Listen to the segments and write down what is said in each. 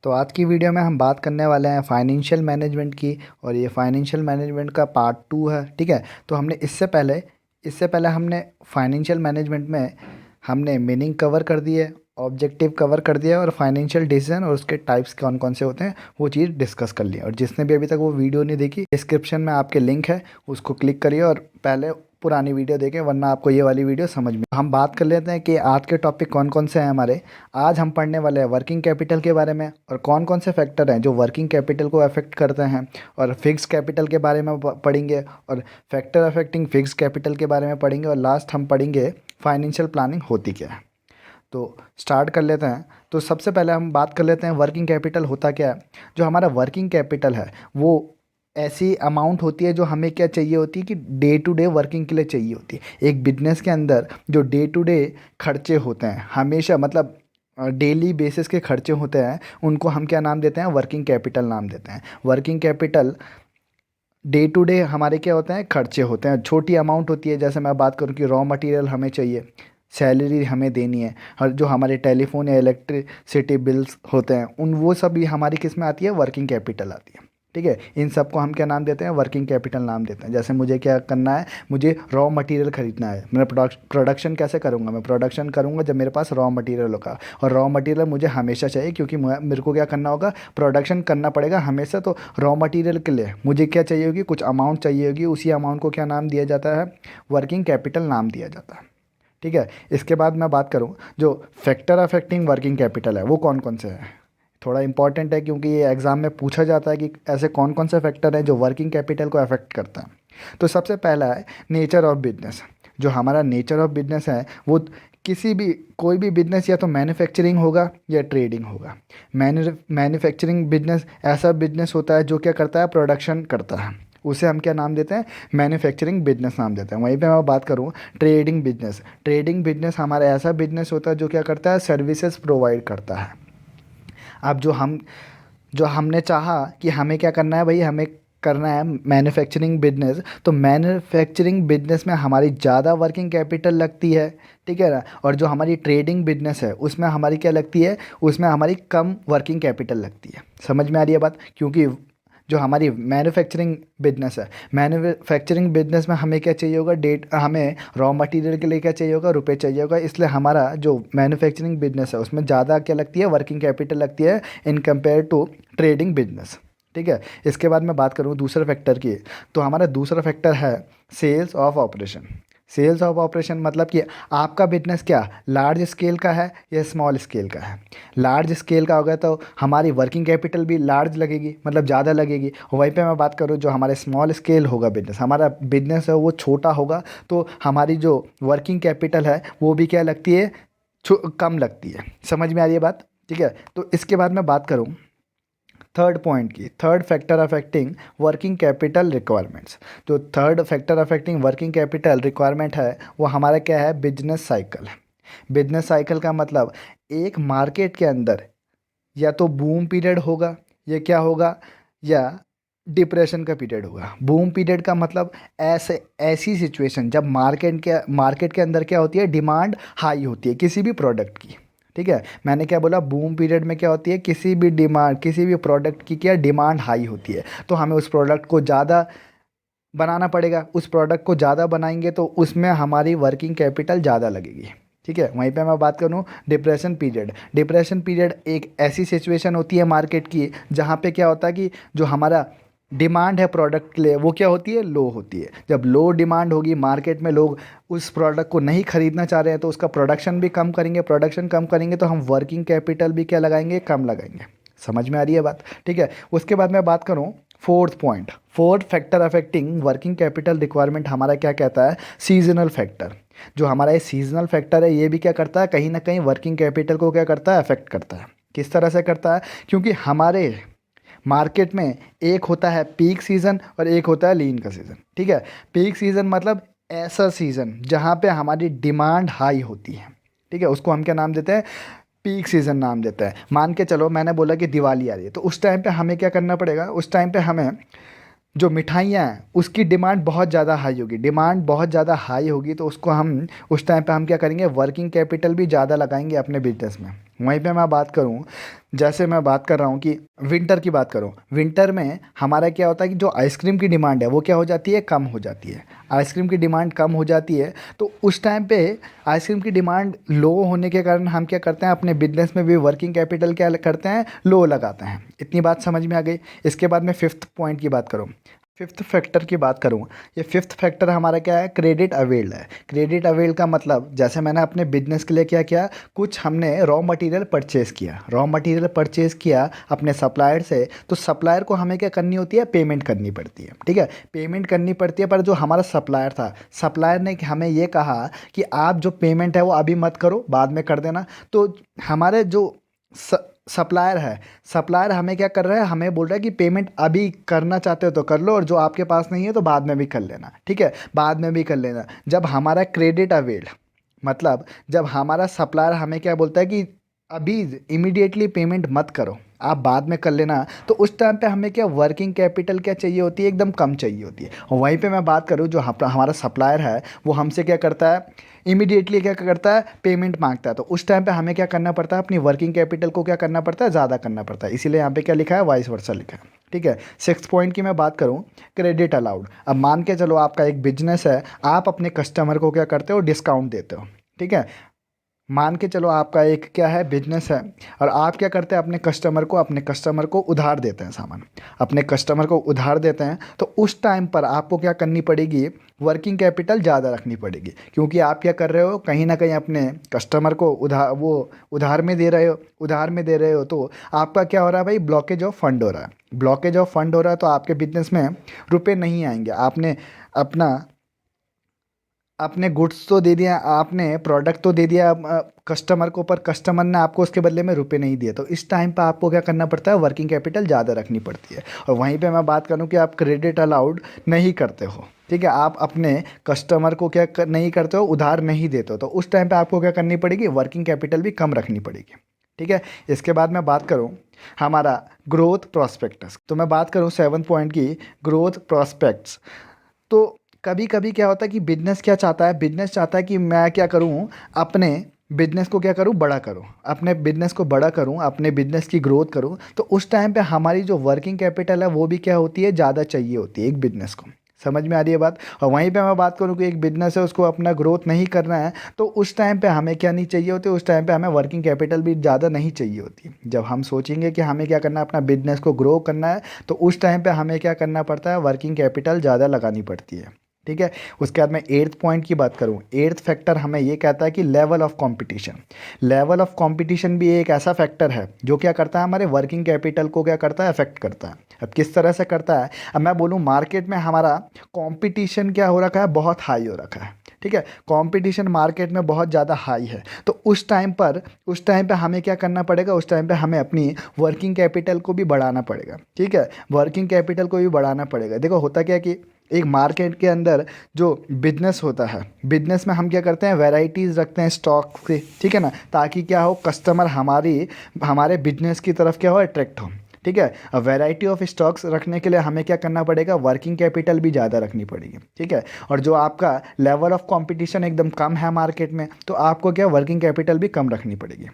तो आज की वीडियो में हम बात करने वाले हैं फाइनेंशियल मैनेजमेंट की। और ये फाइनेंशियल मैनेजमेंट का पार्ट 2 है। ठीक है, तो हमने इससे पहले हमने फाइनेंशियल मैनेजमेंट में हमने मीनिंग कवर कर दी है, ऑब्जेक्टिव कवर कर दिया और फाइनेंशियल डिसीजन और उसके टाइप्स कौन कौन से होते हैं वो चीज़ डिस्कस कर लिया। और जिसने भी अभी तक वो वीडियो नहीं देखी, डिस्क्रिप्शन में आपके लिंक है, उसको क्लिक करिए और पहले पुरानी वीडियो देखें, वरना आपको ये वाली वीडियो समझ में। हम बात कर लेते हैं कि आज के टॉपिक कौन कौन से हैं हमारे। आज हम पढ़ने वाले हैं वर्किंग कैपिटल के बारे में और कौन कौन से फैक्टर हैं जो वर्किंग कैपिटल को अफेक्ट करते हैं, और फिक्स कैपिटल के बारे में पढ़ेंगे, और फैक्टर अफेक्टिंग फिक्स कैपिटल के बारे में पढ़ेंगे, और लास्ट हम पढ़ेंगे फाइनेंशियल प्लानिंग होती क्या है। तो स्टार्ट कर लेते हैं। तो सबसे पहले हम बात कर लेते हैं वर्किंग कैपिटल होता क्या है। जो हमारा वर्किंग कैपिटल है वो ऐसी अमाउंट होती है जो हमें क्या चाहिए होती है कि डे टू डे वर्किंग के लिए चाहिए होती है। एक बिजनेस के अंदर जो डे टू डे खर्चे होते हैं, हमेशा मतलब डेली बेसिस के खर्चे होते हैं, उनको हम क्या नाम देते हैं, वर्किंग कैपिटल नाम देते हैं। Working capital day to day हमारे क्या होते हैं, खर्चे होते हैं। छोटी अमाउंट होती है, जैसे मैं बात करूं कि रॉ मटेरियल हमें चाहिए, सैलरी हमें देनी है, और जो हमारे टेलीफोन या इलेक्ट्रिसिटी बिल्स होते हैं उन वो सब भी हमारी किस में आती है, वर्किंग कैपिटल आती है। ठीक है, इन सब को हम क्या नाम देते हैं, वर्किंग कैपिटल नाम देते हैं। जैसे मुझे क्या करना है, मुझे रॉ मटेरियल खरीदना है। मैं प्रोडक्शन कैसे करूँगा, मैं प्रोडक्शन करूँगा जब मेरे पास रॉ मटेरियल होगा, और रॉ मटेरियल मुझे हमेशा चाहिए क्योंकि मेरे को क्या करना होगा, प्रोडक्शन करना पड़ेगा हमेशा। तो रॉ मटेरियल के लिए मुझे क्या चाहिए होगी, कुछ अमाउंट चाहिए होगी। उसी अमाउंट को क्या नाम दिया जाता है, वर्किंग कैपिटल नाम दिया जाता है। ठीक है, इसके बाद मैं बात करूँ जो फैक्टर अफेक्टिंग वर्किंग कैपिटल है वो कौन कौन से हैं। थोड़ा इंपॉर्टेंट है क्योंकि ये एग्ज़ाम में पूछा जाता है कि ऐसे कौन कौन से फैक्टर हैं जो वर्किंग कैपिटल को अफेक्ट करता है। तो सबसे पहला है नेचर ऑफ बिजनेस। जो हमारा नेचर ऑफ बिजनेस है वो किसी भी कोई भी बिजनेस या तो मैन्युफैक्चरिंग होगा या ट्रेडिंग होगा। मैन्युफैक्चरिंग बिजनेस ऐसा बिजनेस होता है जो क्या करता है, प्रोडक्शन करता है, उसे हम क्या नाम देते हैं, मैन्युफैक्चरिंग बिजनेस नाम देते हैं। वहीं पे मैं बात करूँ ट्रेडिंग बिजनेस, ट्रेडिंग बिजनेस हमारा ऐसा बिजनेस होता है जो क्या करता है, सर्विसेज प्रोवाइड करता है। अब जो हमने चाहा कि हमें क्या करना है भाई, हमें करना है मैन्युफैक्चरिंग बिजनेस, तो मैन्युफैक्चरिंग बिजनेस में हमारी ज़्यादा वर्किंग कैपिटल लगती है। ठीक है ना, और जो हमारी ट्रेडिंग बिजनेस है उसमें हमारी क्या लगती है, उसमें हमारी कम वर्किंग कैपिटल लगती है। समझ में आ रही है बात, क्योंकि जो हमारी मैन्युफैक्चरिंग बिजनेस है, मैन्युफैक्चरिंग बिजनेस में हमें क्या चाहिए होगा, हमें रॉ मटेरियल के लिए क्या चाहिए होगा, रुपए चाहिए होगा। इसलिए हमारा जो मैन्युफैक्चरिंग बिजनेस है उसमें ज़्यादा क्या लगती है, वर्किंग कैपिटल लगती है in compare to trading business. ठीक है, इसके बाद मैं बात करूँ दूसरे फैक्टर की, तो हमारा दूसरा फैक्टर है sales of operation. Sales of operation मतलब कि आपका बिजनेस क्या लार्ज स्केल का है या स्मॉल स्केल का है। लार्ज स्केल का होगा तो हमारी वर्किंग कैपिटल भी लार्ज लगेगी, मतलब ज़्यादा लगेगी। वहीं पे मैं बात करूँ जो हमारे स्मॉल स्केल होगा बिजनेस, हमारा बिजनेस है वो छोटा होगा, तो हमारी जो वर्किंग कैपिटल है वो भी क्या लगती है, कम लगती है। समझ में आ रही है बात। ठीक है, तो इसके बाद मैं बात करूँ थर्ड पॉइंट की, third factor affecting working capital requirements. जो third factor affecting working capital requirement है वो हमारा क्या है, बिजनेस साइकिल है। बिजनेस साइकिल का मतलब एक मार्केट के अंदर या तो बूम पीरियड होगा या क्या होगा, या डिप्रेशन का पीरियड होगा। बूम पीरियड का मतलब ऐसी सिचुएशन जब मार्केट के अंदर क्या होती है, डिमांड हाई होती है किसी भी प्रोडक्ट की। ठीक है, मैंने क्या बोला, बूम पीरियड में क्या होती है, किसी भी प्रोडक्ट की क्या डिमांड हाई होती है, तो हमें उस प्रोडक्ट को ज़्यादा बनाना पड़ेगा। उस प्रोडक्ट को ज़्यादा बनाएंगे तो उसमें हमारी वर्किंग कैपिटल ज़्यादा लगेगी। ठीक है, वहीं पे मैं बात करूँ डिप्रेशन पीरियड। डिप्रेशन पीरियड एक ऐसी सिचुएशन होती है मार्केट की जहाँ पे क्या होता है कि जो हमारा डिमांड है प्रोडक्ट के लिए वो क्या होती है, लो होती है। जब लो डिमांड होगी मार्केट में, लोग उस प्रोडक्ट को नहीं खरीदना चाह रहे हैं, तो उसका प्रोडक्शन भी कम करेंगे। प्रोडक्शन कम करेंगे तो हम वर्किंग कैपिटल भी क्या लगाएंगे, कम लगाएंगे। समझ में आ रही है बात। ठीक है, उसके बाद मैं बात करूँ fourth point, fourth factor affecting working capital requirement हमारा क्या कहता है, सीजनल फैक्टर। जो हमारा ये सीजनल फैक्टर है ये भी क्या करता है, कहीं ना कहीं वर्किंग कैपिटल को क्या करता है, अफेक्ट करता है। किस तरह से करता है, क्योंकि हमारे मार्केट में एक होता है पीक सीज़न और एक होता है लीन का सीज़न। ठीक है, पीक सीज़न मतलब ऐसा सीज़न जहाँ पे हमारी डिमांड हाई होती है। ठीक है, उसको हम क्या नाम देते हैं, पीक सीज़न नाम देता है। मान के चलो मैंने बोला कि दिवाली आ रही है, तो उस टाइम पे हमें क्या करना पड़ेगा, उस टाइम पे हमें जो मिठाइयाँ हैं उसकी डिमांड बहुत ज़्यादा हाई होगी। डिमांड बहुत ज़्यादा हाई होगी तो उसको हम उस टाइम पे हम क्या करेंगे, वर्किंग कैपिटल भी ज़्यादा लगाएंगे अपने बिजनेस में। वहीं पे मैं बात करूँ, जैसे मैं बात कर रहा हूँ कि विंटर की बात करूँ, विंटर में हमारा क्या होता है कि जो आइसक्रीम की डिमांड है वो क्या हो जाती है, कम हो जाती है। आइसक्रीम की डिमांड कम हो जाती है, तो उस टाइम पे आइसक्रीम की डिमांड लो होने के कारण हम क्या करते हैं, अपने बिजनेस में भी वर्किंग कैपिटल क्या करते हैं, लो लगाते हैं। इतनी बात समझ में आ गई। इसके बाद में फिफ्थ पॉइंट की बात करूँ, फिफ्थ फैक्टर की बात करूँ, ये फिफ्थ फैक्टर हमारा क्या है, क्रेडिट अवेल्ड है। क्रेडिट अवेल्ड का मतलब, जैसे मैंने अपने बिजनेस के लिए क्या किया, कुछ हमने रॉ मटेरियल परचेज़ किया, रॉ मटेरियल परचेज़ किया अपने सप्लायर से, तो सप्लायर को हमें क्या करनी होती है, पेमेंट करनी पड़ती है। ठीक है, पेमेंट करनी पड़ती है, पर जो हमारा सप्लायर था, सप्लायर ने हमें ये कहा कि आप जो पेमेंट है वो अभी मत करो, बाद में कर देना। तो हमारे जो सप्लायर है, सप्लायर हमें क्या कर रहा है, हमें बोल रहा है कि पेमेंट अभी करना चाहते हो तो कर लो, और जो आपके पास नहीं है तो बाद में भी कर लेना। ठीक है, बाद में भी कर लेना। जब हमारा क्रेडिट अवेल्ड, मतलब जब हमारा सप्लायर हमें क्या बोलता है कि अभी इमीडिएटली पेमेंट मत करो, आप बाद में कर लेना, तो उस टाइम पे हमें क्या, वर्किंग कैपिटल क्या चाहिए होती है, एकदम कम चाहिए होती है। और वहीं पे मैं बात करूँ, जो हमारा सप्लायर है वो हमसे क्या करता है, इमीडिएटली क्या करता है, पेमेंट मांगता है। तो उस टाइम पे हमें क्या करना पड़ता है, अपनी वर्किंग कैपिटल को क्या करना पड़ता है, ज़्यादा करना पड़ता है। इसीलिए यहाँ पे क्या लिखा है, वाइस वर्सा लिखा है। ठीक है, सिक्स पॉइंट की मैं बात करूँ, क्रेडिट अलाउड। अब मान के चलो आपका एक बिजनेस है, आप अपने कस्टमर को क्या करते हो, डिस्काउंट देते हो। ठीक है, मान के चलो आपका एक क्या है, बिजनेस है, और आप क्या करते हैं, अपने कस्टमर को उधार देते हैं सामान, अपने कस्टमर को उधार देते हैं। तो उस टाइम पर आपको क्या करनी पड़ेगी, वर्किंग कैपिटल ज़्यादा रखनी पड़ेगी, क्योंकि आप क्या कर रहे हो, कहीं ना कहीं अपने कस्टमर को उधार में दे रहे हो, तो आपका क्या हो रहा है भाई, ब्लॉकेज ऑफ फंड हो रहा है, ब्लॉकेज ऑफ फंड हो रहा है। तो आपके बिजनेस में रुपए नहीं आएंगे। आपने अपना आपने गुड्स तो दे दिया, आपने प्रोडक्ट तो दे दिया कस्टमर को, पर कस्टमर ने आपको उसके बदले में रुपए नहीं दिए। तो इस टाइम पे आपको क्या करना पड़ता है, वर्किंग कैपिटल ज़्यादा रखनी पड़ती है। और वहीं पे मैं बात करूं कि आप क्रेडिट अलाउड नहीं करते हो, ठीक है, आप अपने कस्टमर को नहीं करते हो, उधार नहीं देते हो, तो उस टाइम पर आपको क्या करनी पड़ेगी, वर्किंग कैपिटल भी कम रखनी पड़ेगी। ठीक है, इसके बाद मैं बात करूँ हमारा ग्रोथ प्रोस्पेक्टस, तो मैं बात करूँ सेवन पॉइंट की, ग्रोथ प्रोस्पेक्ट्स। तो कभी कभी क्या होता है कि बिजनेस क्या चाहता है, बिजनेस चाहता है कि मैं क्या करूं, अपने बिजनेस को क्या करूं, बड़ा करूं, अपने बिजनेस को बड़ा करूं, अपने बिजनेस की ग्रोथ करूं। तो उस टाइम पे हमारी जो वर्किंग कैपिटल है वो भी क्या होती है, ज़्यादा चाहिए होती है एक बिजनेस को। समझ में आ रही है बात। और वहीं पे मैं बात करूं कि एक बिजनेस है, उसको अपना ग्रोथ नहीं करना है, तो उस टाइम पे हमें क्या नहीं चाहिए होती, उस टाइम पे हमें वर्किंग कैपिटल भी ज़्यादा नहीं चाहिए होती। जब हम सोचेंगे कि हमें क्या करना है, अपना बिजनेस को ग्रो करना है, तो उस टाइम पे हमें क्या करना पड़ता है, वर्किंग कैपिटल ज़्यादा लगानी पड़ती है। ठीक है, उसके बाद मैं एट्थ पॉइंट की बात करूं, एट्थ फैक्टर हमें ये कहता है कि level of competition. Level of competition भी एक ऐसा फैक्टर है जो क्या करता है, हमारे वर्किंग कैपिटल को क्या करता है, अफेक्ट करता है। अब किस तरह से करता है, अब मैं बोलूँ, मार्केट में हमारा कंपटीशन क्या हो रखा है, बहुत हाई हो रखा है। ठीक है, कंपटीशन मार्केट में बहुत ज़्यादा हाई है। तो उस टाइम पे हमें क्या करना पड़ेगा, उस टाइम पे हमें अपनी वर्किंग कैपिटल को भी बढ़ाना पड़ेगा। ठीक है, वर्किंग कैपिटल को भी बढ़ाना पड़ेगा। देखो होता क्या है कि एक मार्केट के अंदर जो बिजनेस होता है, बिजनेस में हम क्या करते हैं, वैरायटीज़ रखते हैं स्टॉक के। ठीक है ना, ताकि क्या हो, कस्टमर हमारे बिजनेस की तरफ क्या हो, अट्रैक्ट हो। ठीक है, अब वैरायटी ऑफ स्टॉक्स रखने के लिए हमें क्या करना पड़ेगा, वर्किंग कैपिटल भी ज़्यादा रखनी पड़ेगी। ठीक है, और जो आपका लेवल ऑफ कंपटीशन एकदम कम है मार्केट में, तो आपको क्या, वर्किंग कैपिटल भी कम रखनी पड़ेगी।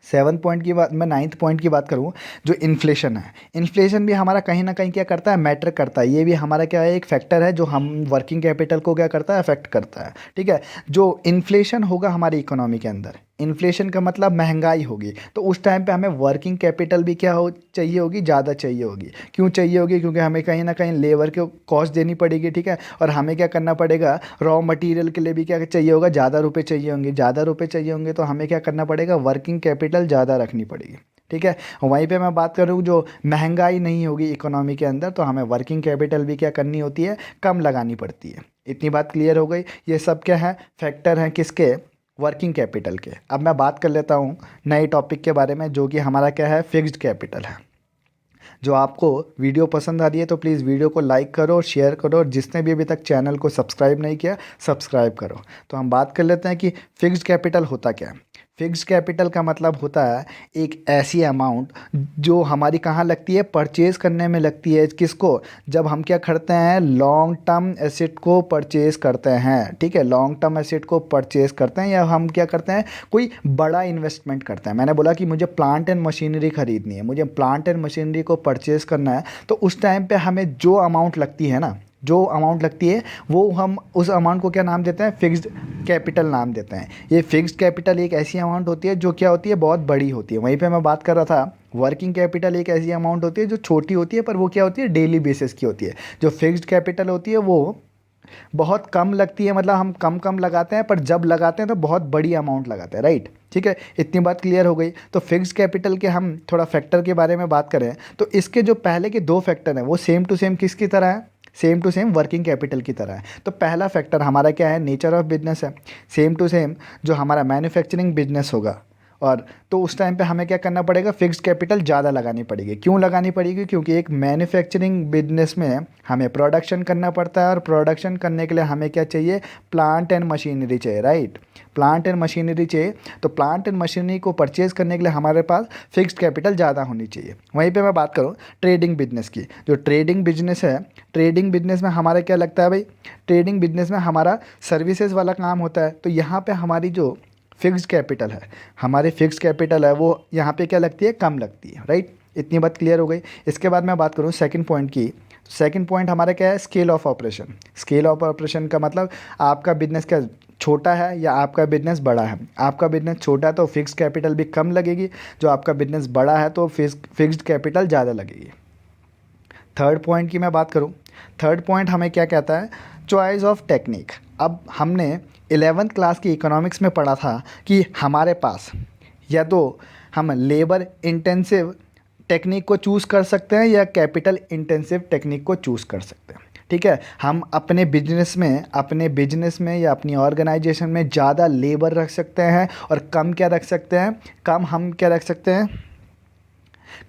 सेवन पॉइंट की बात, मैं नाइन्थ पॉइंट की बात करूँ, जो इन्फ्लेशन है, इन्फ्लेशन भी हमारा कहीं ना कहीं क्या करता है, मैटर करता है। ये भी हमारा क्या है, एक फैक्टर है जो हम वर्किंग कैपिटल को क्या करता है, अफेक्ट करता है। ठीक है, जो इन्फ्लेशन होगा हमारी इकोनॉमी के अंदर, इन्फ्लेशन का मतलब महंगाई होगी, तो उस टाइम पे हमें वर्किंग कैपिटल भी क्या हो चाहिए होगी, ज़्यादा चाहिए होगी। क्यों चाहिए होगी, क्योंकि हमें कहीं ना कहीं लेबर को कॉस्ट देनी पड़ेगी। ठीक है, और हमें क्या करना पड़ेगा, रॉ मटेरियल के लिए भी क्या चाहिए होगा, ज़्यादा रुपए चाहिए होंगे, ज़्यादा रुपए चाहिए होंगे, तो हमें क्या करना पड़ेगा, वर्किंग कैपिटल ज़्यादा रखनी पड़ेगी। ठीक है, वहीं पे मैं बात करूँ, जो महंगाई नहीं होगी इकोनॉमी के अंदर, तो हमें वर्किंग कैपिटल भी क्या करनी होती है, कम लगानी पड़ती है। इतनी बात क्लियर हो गई। ये सब क्या है, फैक्टर हैं किसके, वर्किंग कैपिटल के। अब मैं बात कर लेता हूँ नए टॉपिक के बारे में, जो कि हमारा क्या है, फिक्स्ड कैपिटल है। जो आपको वीडियो पसंद आ रही है तो प्लीज़ वीडियो को लाइक करो और शेयर करो, और जिसने भी अभी तक चैनल को सब्सक्राइब नहीं किया, सब्सक्राइब करो। तो हम बात कर लेते हैं कि फिक्स्ड कैपिटल होता क्या है। फिक्स्ड कैपिटल का मतलब होता है एक ऐसी अमाउंट जो हमारी कहाँ लगती है, परचेज करने में लगती है। किसको? जब हम क्या करते हैं, लॉन्ग टर्म एसेट को परचेज करते हैं, ठीक है, लॉन्ग टर्म एसेट को परचेज करते हैं, या हम क्या करते हैं, कोई बड़ा इन्वेस्टमेंट करते हैं। मैंने बोला कि मुझे प्लांट एंड मशीनरी खरीदनी है, मुझे प्लांट एंड मशीनरी को परचेज करना है, तो उस टाइम पे हमें जो अमाउंट लगती है ना, जो अमाउंट लगती है वो हम उस अमाउंट को क्या नाम देते हैं, फिक्स्ड कैपिटल नाम देते हैं। ये फिक्स्ड कैपिटल एक ऐसी अमाउंट होती है जो क्या होती है, बहुत बड़ी होती है। वहीं पे मैं बात कर रहा था वर्किंग कैपिटल एक ऐसी अमाउंट होती है जो छोटी होती है, पर वो क्या होती है, डेली बेसिस की होती है। जो फिक्स्ड कैपिटल होती है वो बहुत कम लगती है, मतलब हम कम कम लगाते हैं, पर जब लगाते हैं तो बहुत बड़ी अमाउंट लगाते हैं, राइट। ठीक है, इतनी बात क्लियर हो गई। तो फिक्स्ड कैपिटल के हम थोड़ा फैक्टर के बारे में बात करें तो इसके जो पहले के दो फैक्टर हैं वो सेम टू सेम किसकी तरह है, same to same working capital की तरह है। तो पहला फैक्टर हमारा क्या है, नेचर ऑफ बिजनेस है, सेम टू सेम जो हमारा मैन्युफैक्चरिंग बिजनेस होगा, और तो उस टाइम पे हमें क्या करना पड़ेगा, फिक्स्ड कैपिटल ज़्यादा लगानी पड़ेगी। क्यों लगानी पड़ेगी? क्योंकि एक मैन्युफैक्चरिंग बिजनेस में हमें प्रोडक्शन करना पड़ता है, और प्रोडक्शन करने के लिए हमें क्या चाहिए, प्लांट एंड मशीनरी चाहिए, राइट। प्लांट एंड मशीनरी चाहिए, तो प्लांट एंड मशीनरी को परचेज़ करने के लिए हमारे पास फिक्स्ड कैपिटल ज़्यादा होनी चाहिए। वहीं पे मैं बात करूँ ट्रेडिंग बिजनेस की, जो ट्रेडिंग बिजनेस है, ट्रेडिंग बिजनेस में हमारा क्या लगता है भाई, ट्रेडिंग बिजनेस में हमारा सर्विसेज वाला काम होता है। तो यहाँ पे हमारी जो फिक्स्ड कैपिटल है, हमारी फिक्स्ड कैपिटल है वो यहाँ पे क्या लगती है, कम लगती है, राइट। इतनी बात क्लियर हो गई। इसके बाद मैं बात करूँ सेकंड पॉइंट की। सेकंड पॉइंट हमारा क्या है, scale of operation. Scale of operation का मतलब आपका बिजनेस क्या छोटा है या आपका बिजनेस बड़ा है। आपका बिजनेस छोटा है तो फिक्स्ड कैपिटल भी कम लगेगी, जो आपका बिजनेस बड़ा है तो फिक्स्ड कैपिटल ज़्यादा लगेगी। थर्ड पॉइंट की मैं बात करूँ, थर्ड पॉइंट हमें क्या कहता है, चॉइस ऑफ टेक्निक। अब हमने 11th क्लास की इकोनॉमिक्स में पढ़ा था कि हमारे पास या तो हम लेबर इंटेंसिव टेक्निक को चूज़ कर सकते हैं या कैपिटल इंटेंसिव टेक्निक को चूज़ कर सकते हैं, ठीक है। हम अपने बिजनेस में या अपनी ऑर्गेनाइजेशन में ज़्यादा लेबर रख सकते हैं और कम क्या रख सकते हैं, कम हम क्या रख सकते हैं,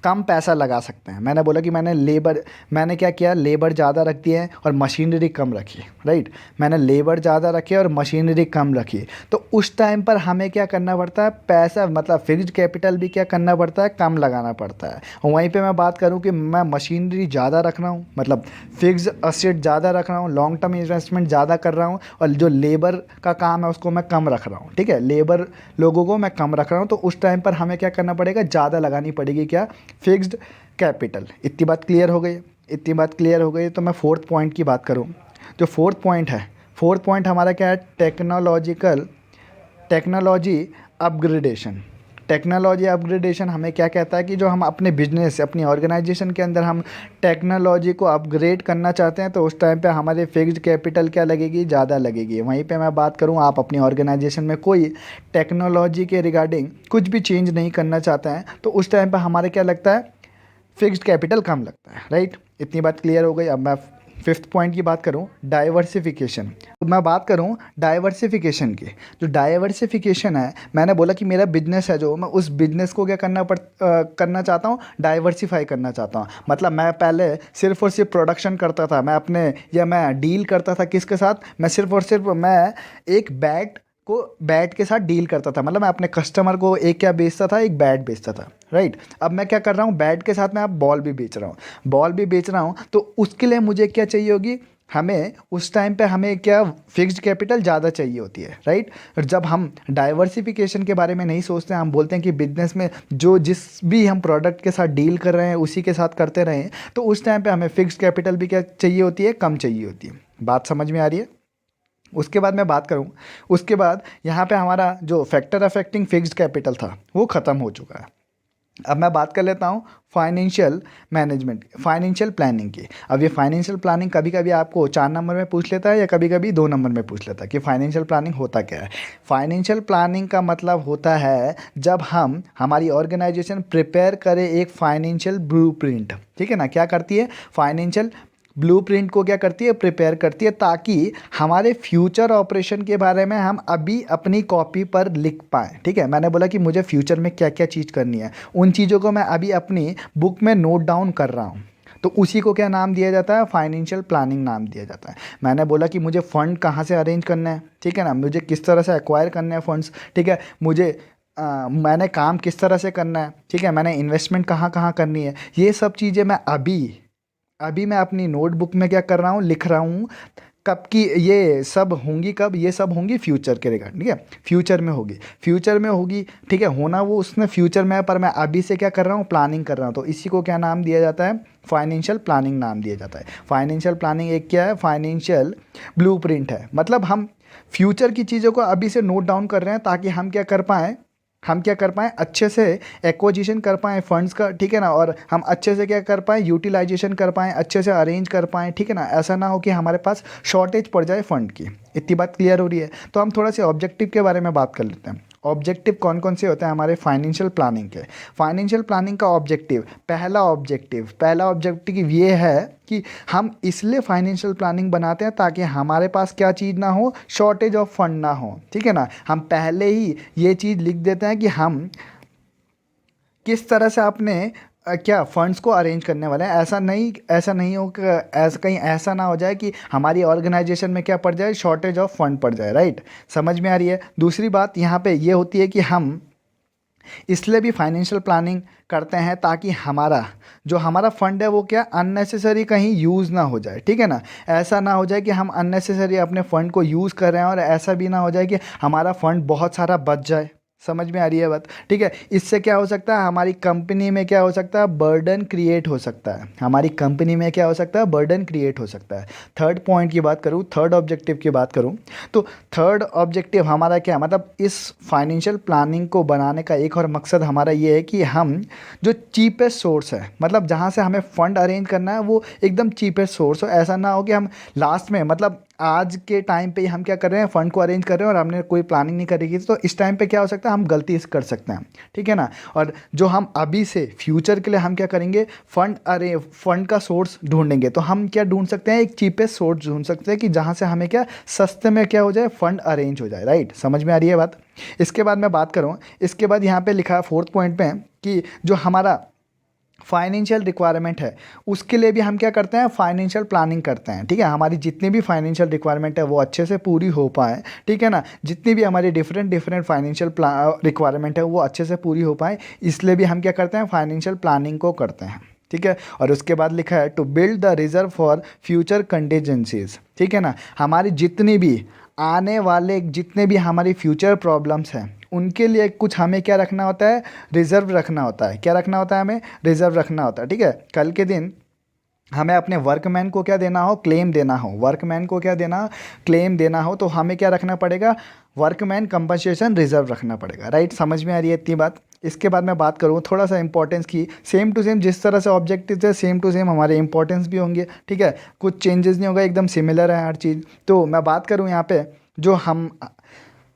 कम पैसा लगा सकते हैं। मैंने बोला कि मैंने क्या किया, लेबर ज़्यादा रख दिए और मशीनरी कम रखी, राइट। मैंने लेबर ज़्यादा रखी और मशीनरी कम रखी, तो उस टाइम पर हमें क्या करना पड़ता है, पैसा मतलब फिक्स्ड कैपिटल भी क्या करना पड़ता है, कम लगाना पड़ता है। और वहीं पे मैं बात करूँ कि मैं मशीनरी ज़्यादा रख रहा हूँ, मतलब फिक्स्ड असेट ज़्यादा रख रहा हूँ, लॉन्ग टर्म इन्वेस्टमेंट ज़्यादा कर रहा हूँ, और जो लेबर का काम है उसको मैं कम रख रहा हूँ, ठीक है, लेबर लोगों को मैं कम रख रहा हूँ। तो उस टाइम पर हमें क्या करना पड़ेगा, ज़्यादा लगानी पड़ेगी क्या, फिक्स्ड कैपिटल। इतनी बात क्लियर हो गई, इतनी बात क्लियर हो गई। तो मैं फोर्थ पॉइंट की बात करूं, जो फोर्थ पॉइंट है, फोर्थ पॉइंट हमारा क्या है, टेक्नोलॉजी अपग्रेडेशन। टेक्नोलॉजी अपग्रेडेशन हमें क्या कहता है कि जो हम अपने बिजनेस, अपनी ऑर्गेनाइजेशन के अंदर हम टेक्नोलॉजी को अपग्रेड करना चाहते हैं, तो उस टाइम पे हमारे फिक्स्ड कैपिटल क्या लगेगी, ज़्यादा लगेगी। वहीं पे मैं बात करूँ, आप अपनी ऑर्गेनाइजेशन में कोई टेक्नोलॉजी के रिगार्डिंग कुछ भी चेंज नहीं करना चाहते हैं, तो उस टाइम पे हमारे क्या लगता है, फिक्स्ड कैपिटल कम लगता है, राइट। इतनी बात क्लियर हो गई। अब मैं फिफ्थ पॉइंट की बात करूं, डाइवर्सिफिकेशन। तो मैं बात करूं डाइवर्सिफिकेशन की, जो डाइवर्सिफिकेशन है, मैंने बोला कि मेरा बिजनेस है, जो मैं उस बिजनेस को क्या करना चाहता हूं, डाइवर्सिफाई करना चाहता हूं। मतलब मैं पहले सिर्फ और सिर्फ प्रोडक्शन करता था, मैं डील करता था किसके साथ, मैं सिर्फ और सिर्फ मैं एक बैट के साथ डील करता था। मतलब मैं अपने कस्टमर को एक क्या बेचता था, एक बैट बेचता था, राइट। अब मैं क्या कर रहा हूँ, बैट के साथ मैं अब बॉल भी बेच रहा हूँ, तो उसके लिए मुझे क्या चाहिए होगी, हमें उस टाइम पे हमें क्या, फिक्स्ड कैपिटल ज़्यादा चाहिए होती है, राइट। और जब हम डाइवर्सिफिकेशन के बारे में नहीं सोचते हैं, हम बोलते हैं कि बिजनेस में जो जिस भी हम प्रोडक्ट के साथ डील कर रहे हैं उसी के साथ करते रहें, तो उस टाइम पे हमें फिक्स्ड कैपिटल भी क्या चाहिए होती है, कम चाहिए होती है। बात समझ में आ रही है। उसके बाद मैं बात करूं, उसके बाद यहाँ पे हमारा जो फैक्टर अफेक्टिंग फिक्स्ड कैपिटल था वो ख़त्म हो चुका है। अब मैं बात कर लेता हूँ फाइनेंशियल मैनेजमेंट, फाइनेंशियल प्लानिंग की। अब ये फाइनेंशियल प्लानिंग कभी कभी आपको 4 नंबर में पूछ लेता है या कभी कभी 2 नंबर में पूछ लेता है कि फाइनेंशियल प्लानिंग होता क्या है। फाइनेंशियल प्लानिंग का मतलब होता है जब हम हमारी ऑर्गेनाइजेशन प्रिपेयर करे एक फाइनेंशियल ब्लूप्रिंट, ठीक है ना। क्या करती है, फाइनेंशियल ब्लूप्रिंट को क्या करती है, प्रिपेयर करती है, ताकि हमारे फ्यूचर ऑपरेशन के बारे में हम अभी अपनी कॉपी पर लिख पाएँ, ठीक है। मैंने बोला कि मुझे फ्यूचर में क्या क्या चीज़ करनी है, उन चीज़ों को मैं अभी अपनी बुक में नोट डाउन कर रहा हूँ, तो उसी को क्या नाम दिया जाता है, फाइनेंशियल प्लानिंग नाम दिया जाता है। मैंने बोला कि मुझे फ़ंड कहाँ से अरेंज करना है, ठीक है ना, मुझे किस तरह से एक्वायर करना है फंड्स, ठीक है, मुझे मैंने काम किस तरह से करना है, ठीक है, मैंने इन्वेस्टमेंट कहाँ कहाँ करनी है, ये सब चीज़ें मैं अभी अभी मैं अपनी नोटबुक में क्या कर रहा हूँ, लिख रहा हूँ। कब की ये सब होंगी, कब ये सब होंगी, फ्यूचर के रिगार्ड, ठीक है, फ्यूचर में होगी, फ्यूचर में होगी, ठीक है, होना वो उसने फ्यूचर में है, पर मैं अभी से क्या कर रहा हूँ, प्लानिंग कर रहा हूँ। तो इसी को क्या नाम दिया जाता है, फाइनेंशियल प्लानिंग नाम दिया जाता है। फाइनेंशियल प्लानिंग एक क्या है, फाइनेंशियल ब्लूप्रिंट है। मतलब हम फ्यूचर की चीज़ों को अभी से नोट डाउन कर रहे हैं ताकि हम क्या कर पाएँ, अच्छे से एक्विजिशन कर पाएँ फंड्स का, ठीक है ना, और हम अच्छे से क्या कर पाएँ, यूटिलाइजेशन कर पाएँ, अच्छे से अरेंज कर पाएँ, ठीक है ना। ऐसा ना हो कि हमारे पास शॉर्टेज पड़ जाए फंड की। इतनी बात क्लियर हो रही है। तो हम थोड़ा से ऑब्जेक्टिव के बारे में बात कर लेते हैं। ऑब्जेक्टिव कौन कौन से होते हैं हमारे फाइनेंशियल प्लानिंग के। फाइनेंशियल प्लानिंग का ऑब्जेक्टिव, पहला ऑब्जेक्टिव ये है कि हम इसलिए फाइनेंशियल प्लानिंग बनाते हैं ताकि हमारे पास क्या चीज़ ना हो, शॉर्टेज ऑफ फंड ना हो, ठीक है ना। हम पहले ही ये चीज़ लिख देते हैं कि हम किस तरह से अपने क्या फंड्स को अरेंज करने वाले हैं। ऐसा नहीं हो कि ऐसा कहीं ऐसा ना हो जाए कि हमारी ऑर्गेनाइजेशन में क्या पड़ जाए, शॉर्टेज ऑफ फंड पड़ जाए, राइट। समझ में आ रही है। दूसरी बात यहाँ पे ये होती है कि हम इसलिए भी फाइनेंशियल प्लानिंग करते हैं ताकि हमारा फंड है वो क्या अननेसेसरी कहीं यूज़ ना हो जाए, ठीक है ना। ऐसा ना हो जाए कि हम अननेसेसरी अपने फ़ंड को यूज़ कर रहे हैं और ऐसा भी ना हो जाए कि हमारा फ़ंड बहुत सारा बच जाए। समझ में आ रही है बात, ठीक है। इससे क्या हो सकता है, हमारी कंपनी में क्या हो सकता है, बर्डन क्रिएट हो सकता है। हमारी कंपनी में क्या हो सकता है, बर्डन क्रिएट हो सकता है। थर्ड पॉइंट की बात करूँ, थर्ड ऑब्जेक्टिव की बात करूँ, तो थर्ड ऑब्जेक्टिव हमारा क्या है, मतलब इस फाइनेंशियल प्लानिंग को बनाने का एक और मकसद हमारा ये है कि हम जो चीपेस्ट सोर्स है, मतलब जहाँ से हमें फ़ंड अरेंज करना है वो एकदम चीपेस्ट सोर्स हो। ऐसा ना हो कि हम लास्ट में, मतलब आज के टाइम पे ही हम क्या कर रहे हैं, फ़ंड को अरेंज कर रहे हैं और हमने कोई प्लानिंग नहीं करी थी, तो इस टाइम पे क्या हो सकता है, हम गलती कर सकते हैं, ठीक है ना। और जो हम अभी से फ्यूचर के लिए हम क्या करेंगे, फंड का सोर्स ढूंढेंगे। तो हम क्या ढूंढ सकते हैं, एक चीपेस्ट सोर्स ढूंढ सकते हैं कि जहाँ से हमें क्या सस्ते में क्या हो जाए, फंड अरेंज हो जाए, राइट। समझ में आ रही है बात। इसके बाद मैं बात करूँ, इसके बाद यहाँ पे लिखा है फोर्थ पॉइंट पे कि जो हमारा फाइनेंशियल रिक्वायरमेंट है उसके लिए भी हम क्या करते हैं, फाइनेंशियल प्लानिंग करते हैं, ठीक है। हमारी जितनी भी फाइनेंशियल रिक्वायरमेंट है वो अच्छे से पूरी हो पाए, ठीक है ना। जितनी भी हमारी डिफरेंट फाइनेंशियल रिक्वायरमेंट है वो अच्छे से पूरी हो पाए, इसलिए भी हम क्या करते हैं, फाइनेंशियल प्लानिंग को करते हैं, ठीक है। और उसके बाद लिखा है to build the reserve for future contingencies, ठीक है ना। हमारी जितनी भी आने वाले जितने भी हमारी फ्यूचर प्रॉब्लम्स हैं उनके लिए कुछ हमें क्या रखना होता है, रिज़र्व रखना होता है। क्या रखना होता है, हमें रिज़र्व रखना होता है, ठीक है। कल के दिन हमें अपने वर्कमैन को क्या देना हो, क्लेम देना हो, वर्कमैन को क्या देना, क्लेम देना हो, तो हमें क्या रखना पड़ेगा, वर्कमैन कंपनसेशन रिजर्व रखना पड़ेगा, राइट। समझ में आ रही है इतनी बात। इसके बाद मैं बात करूँ थोड़ा सा इंपॉर्टेंस की, सेम टू सेम जिस तरह से ऑब्जेक्टिव है सेम टू सेम हमारे इंपॉर्टेंस भी होंगे, ठीक है। कुछ चेंजेस नहीं होगा, एकदम सिमिलर है हर चीज़। तो मैं बात करूँ यहाँ पे, जो हम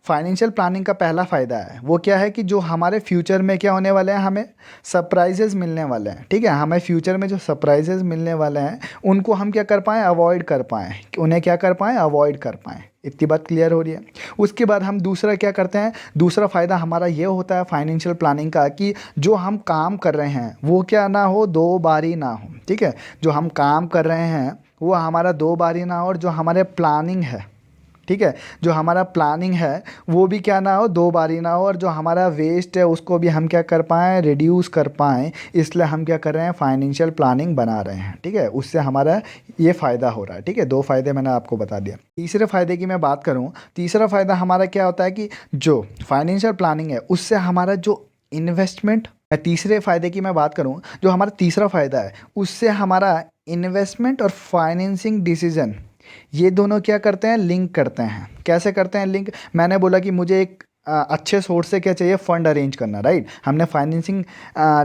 फाइनेंशियल प्लानिंग का पहला फ़ायदा है वो क्या है कि जो हमारे फ्यूचर में क्या होने वाले हैं, हमें सरप्राइजेज़ मिलने वाले हैं, ठीक है। हमें फ्यूचर में जो सरप्राइजेज़ मिलने वाले हैं उनको हम क्या कर पाएँ, अवॉइड कर पाएँ, उन्हें क्या कर पाएँ, अवॉइड कर पाएँ। इतनी बात क्लियर हो रही है। उसके बाद हम दूसरा क्या करते हैं, दूसरा फ़ायदा हमारा ये होता है फाइनेंशियल प्लानिंग का कि जो हम काम कर रहे हैं वो क्या ना हो, दो बारी ना हो, ठीक है। जो हम काम कर रहे हैं वो हमारा दो बारी ना हो, और जो हमारे प्लानिंग है, ठीक है, जो हमारा प्लानिंग है वो भी क्या ना हो, दो बारी ना हो, और जो हमारा वेस्ट है उसको भी हम क्या कर पाएँ, रिड्यूस कर पाएँ। इसलिए हम क्या कर रहे हैं, फाइनेंशियल प्लानिंग बना रहे हैं, ठीक है। उससे हमारा ये फ़ायदा हो रहा है, ठीक है। दो फ़ायदे मैंने आपको बता दिया। तीसरे फ़ायदे की मैं बात करूँ, तीसरा फ़ायदा हमारा क्या होता है कि जो फाइनेंशियल प्लानिंग है उससे हमारा जो इन्वेस्टमेंट, तीसरे फ़ायदे की मैं बात करूँ, जो हमारा तीसरा फ़ायदा है उससे हमारा इन्वेस्टमेंट और फाइनेंसिंग डिसीजन, ये दोनों क्या करते हैं, लिंक करते हैं। कैसे करते हैं लिंक, मैंने बोला कि मुझे एक अच्छे सोर्स से क्या चाहिए, फ़ंड अरेंज करना, राइट। हमने फाइनेंसिंग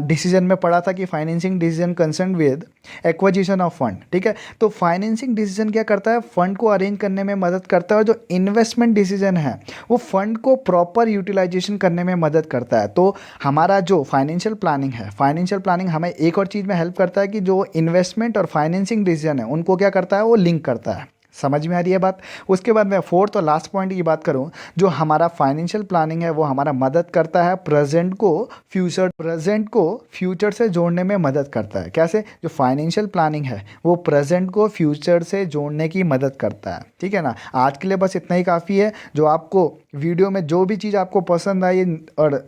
डिसीजन में पढ़ा था कि financing decision concern with acquisition of fund, ठीक है। तो फाइनेंसिंग डिसीजन क्या करता है, फ़ंड को अरेंज करने में मदद करता है, और जो इन्वेस्टमेंट डिसीजन है वो फ़ंड को प्रॉपर यूटिलाइजेशन करने में मदद करता है। तो हमारा जो फाइनेंशियल प्लानिंग है, फाइनेंशियल प्लानिंग हमें एक और चीज़ में हेल्प करता है कि जो इन्वेस्टमेंट और फाइनेंसिंग डिसीजन है उनको क्या करता है, वो लिंक करता है। समझ में आ रही है बात। उसके बाद मैं फोर्थ और लास्ट पॉइंट की बात करूं, जो हमारा फाइनेंशियल प्लानिंग है वो हमारा मदद करता है प्रेजेंट को फ्यूचर से जोड़ने में मदद करता है। कैसे, जो फाइनेंशियल प्लानिंग है वो प्रेजेंट को फ्यूचर से जोड़ने की मदद करता है, ठीक है ना। आज के लिए बस इतना ही काफ़ी है। जो आपको वीडियो में जो भी चीज़ आपको पसंद आई और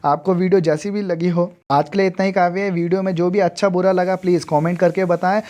आपको वीडियो जैसी भी लगी हो, आज के लिए इतना ही काफ़ी है। वीडियो में जो भी अच्छा बुरा लगा प्लीज़ कमेंट करके बताएं।